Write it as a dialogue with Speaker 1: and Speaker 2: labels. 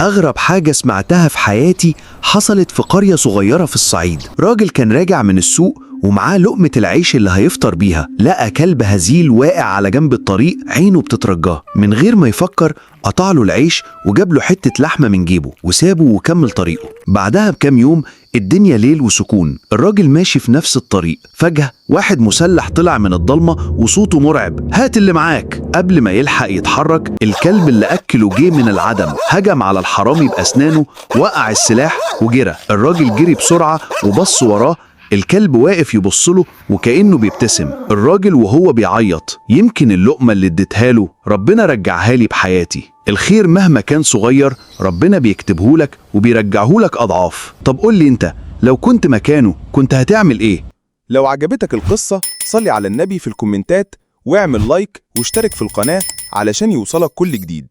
Speaker 1: أغرب حاجة سمعتها في حياتي حصلت في قرية صغيرة في الصعيد. راجل كان راجع من السوق ومعاه لقمة العيش اللي هيفطر بيها، لقى كلب هزيل واقع على جنب الطريق عينه بتترجاه. من غير ما يفكر قطع له العيش وجاب له حتة لحمة من جيبه وسابه وكمل طريقه. بعدها بكام يوم الدنيا ليل وسكون، الراجل ماشي في نفس الطريق، فجأة واحد مسلح طلع من الضلمة وصوته مرعب: هات اللي معاك. قبل ما يلحق يتحرك الكلب اللي أكله جه من العدم، هجم على الحرامي بأسنانه، وقع السلاح وجرى. الراجل جري بسرعة وبص وراه، الكلب واقف يبصله وكأنه بيبتسم. الراجل وهو بيعيط: يمكن اللقمة اللي اديتها له ربنا رجعها لي بحياتي. الخير مهما كان صغير ربنا بيكتبهولك وبيرجعهولك أضعاف. طب قول لي انت، لو كنت مكانه كنت هتعمل ايه؟
Speaker 2: لو عجبتك القصة صلي على النبي في الكومنتات واعمل لايك واشترك في القناة علشان يوصلك كل جديد.